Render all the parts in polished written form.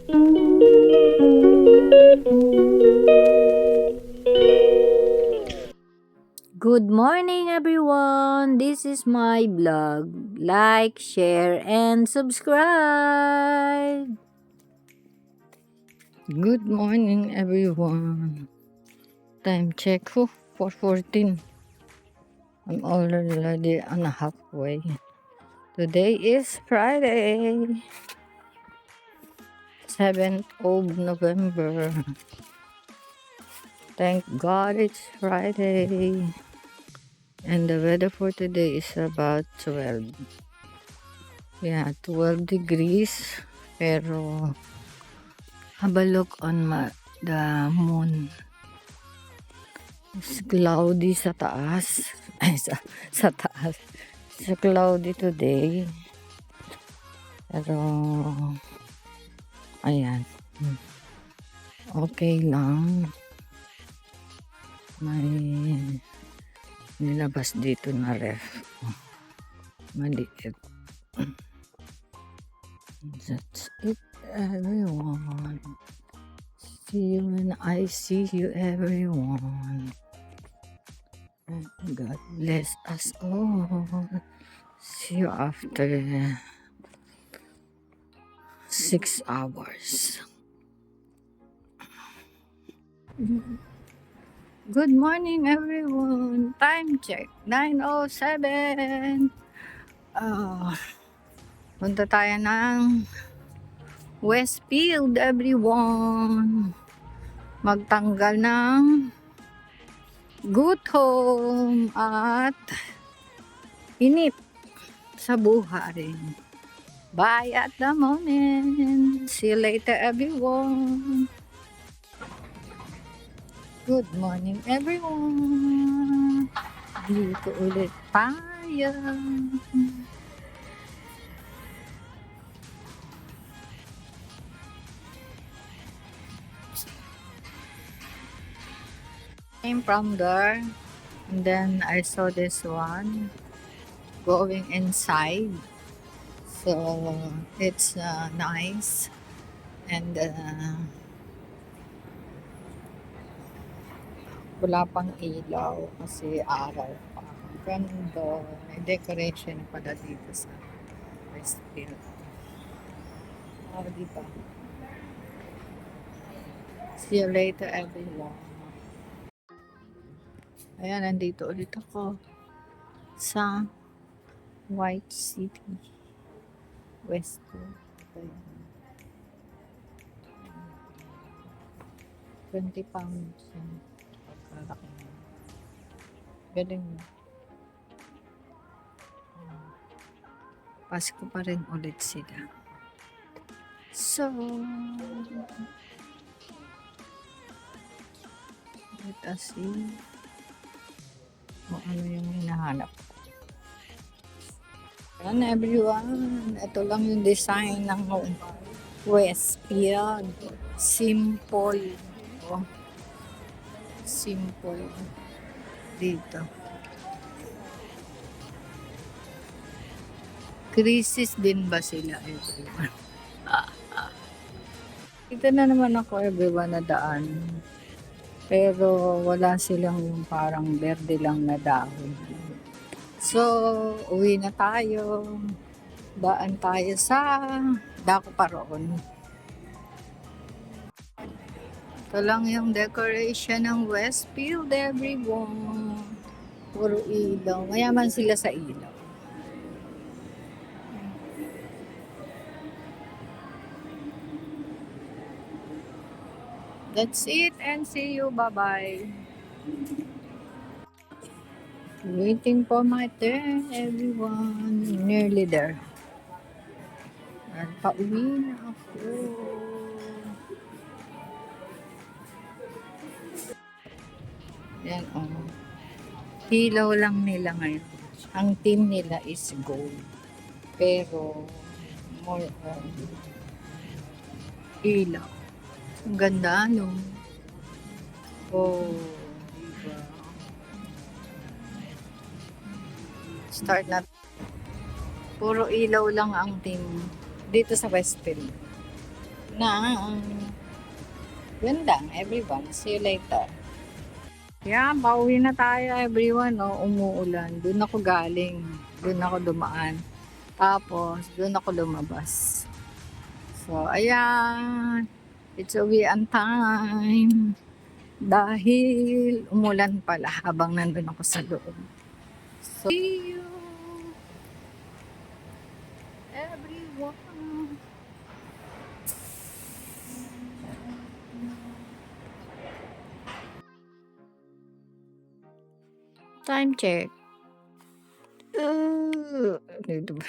Good morning, everyone. This is my blog. Like, share, and subscribe. Good morning, everyone. Time check, 4:14. I'm already on a halfway. Today is Friday, 7th of November. Thank God it's Friday. And the weather for today is about 12. Yeah, 12 degrees. Pero have a look on the moon. It's cloudy sa taas. Ay, sa taas. It's cloudy today. Pero, ayan. Okay lang. May nilabas dito na ref. Maliit. That's it, everyone. See you when I see you, everyone. And God bless us all. See you after 6 hours. Good morning, everyone. Time check, 9:07. Punta tayo ng Westfield, everyone. Magtanggal ng gutom at inip sa buhay. Bye at the moment. See you later, everyone. Good morning, everyone. Dito ulit tayo. Came from there, and then I saw this one going inside. So it's nice, and wala pang ilaw kasi araw pa. Ganda. May decoration pala dito sa Westfield. Diba? See you later, everyone. Ayan, nandito ulit ako sa White City, Westfield. Ayan. 20 pounds. Pagkalaki na. Galing. Pasko pa rin ulit sila. So, let us see kung ano yung hinahanap. Ayan, everyone. Ito lang yung design ng Westfield. Simple. Oh. Simple. Dito. Crisis din ba sila, everyone? Dito na naman ako, everyone, na daan. Pero wala silang yung parang berde lang na dahon. So, uwi na tayo. Daan tayo sa Daco Paroon. Ito lang yung decoration ng Westfield, everyone. Puro ilaw. Mayaman sila sa ilaw. That's it, and see you. Bye-bye. Waiting for my turn, everyone. Nearly there. At pauwi na ako. Yan, oh. Hilaw lang nila ngayon. Ang team nila is gold. Pero, more on ilaw. Ang ganda, no? Oh, diba? Start na. Puro ilaw lang ang team dito sa Westfield. na. Yun lang, everyone. See you later. Yeah, pauwi na tayo, everyone. No? Umuulan. Doon ako galing. Doon ako dumaan. Tapos, doon ako lumabas. So, ayan. It's uwian time. Dahil umulan pala habang nandun ako sa loob. So, see you, everyone. Time check. Dito ba?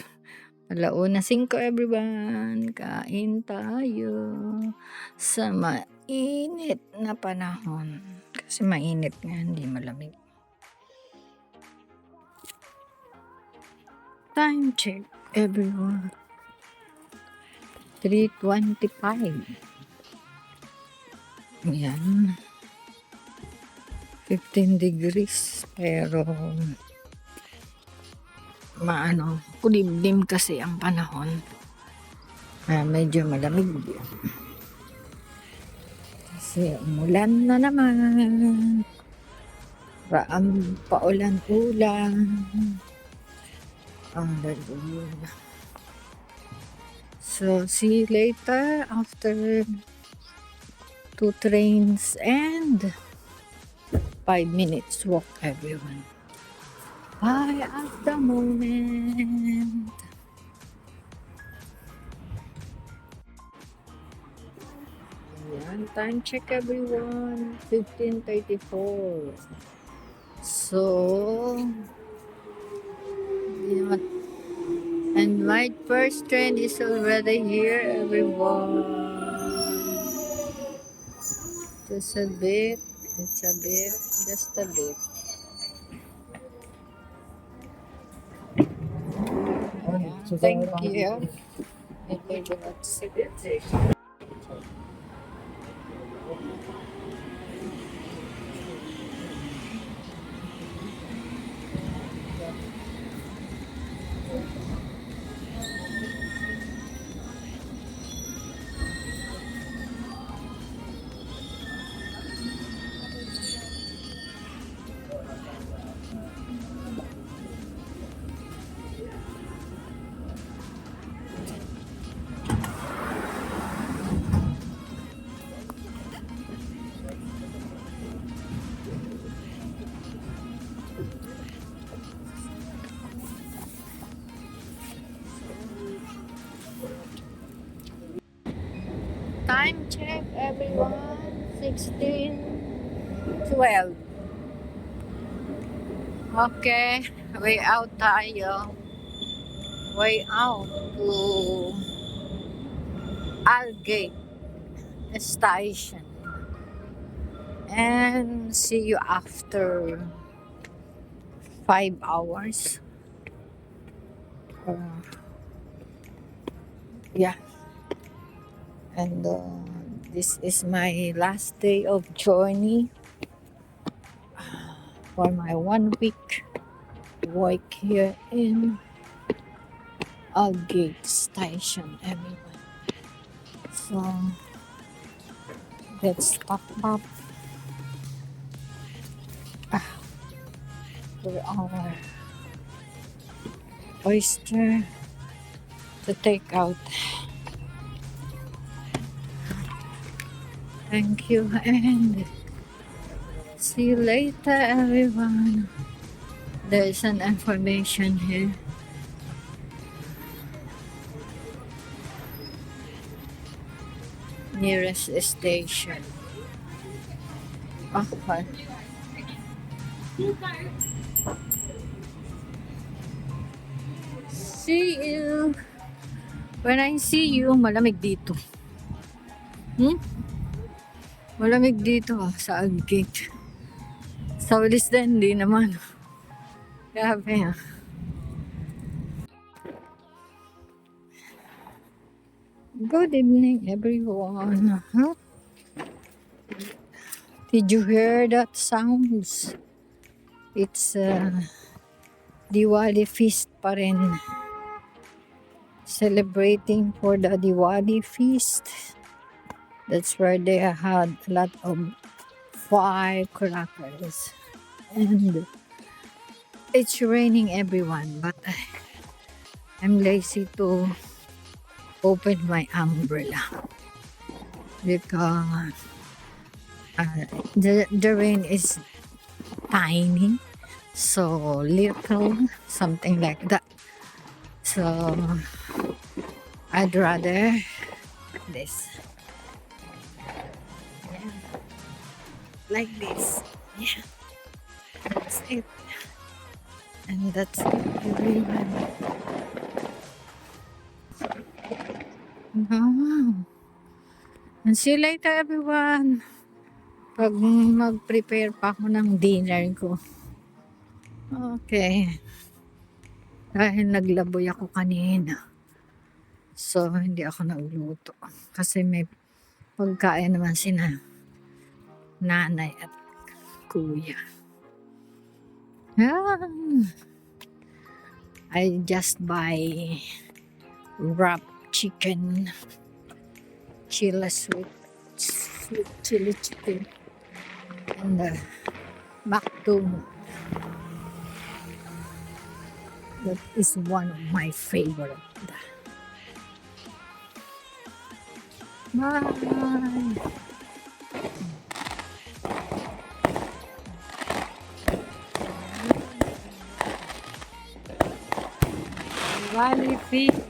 1:05 everyone. Kain tayo sa mainit na panahon. Kasi mainit nga, hindi malamig. Time check everyone. 3:25. Yan. 15 degrees. Pero kulimlim kasi ang panahon. Medyo malamig. Kasi umulan na naman. Paulan-ulan. Ang lalim. So, see you later after 2 trains and 5 minutes walk, everyone. Bye at the moment. Ayan, time check everyone. 15:34. So, yeah. And my first train is already here, everyone. Just a bit. It's a bit. Just a bit. Thank you. Time check everyone. 16:12. Okay, way out tayo. Way out to Algate Station. And see you after 5 hours. Yeah. And this is my last day of journey for my 1 week work here in Algate Station, everyone. So let's stop up for our oyster to take out. Thank you and see you later, everyone. There is an information here. Nearest station. Okay. See you. When I see you, malamig dito. Malamig dito sa Algate. Sa Walis din, hindi naman. Grabe. Good evening, everyone. Did you hear that sounds? It's Diwali feast pa rin. Celebrating for the Diwali feast. That's where they had a lot of firecrackers. And it's raining everyone, but I'm lazy to open my umbrella because the rain is tiny, so little, something like that. So I'd rather this. Yeah. Like this. Yeah. That's it. And that's everyone. No. And see you later everyone. Pag mag-prepare pa ako ng dinner ko. Okay. Dahil naglaboy ako kanina. So, hindi ako nagluto. Kasi may pagkain naman sina nanay at kuya. I just buy wrapped chicken, chili sweet chili chicken, and mactum. That is one of my favorite. Bye. Valley Fish.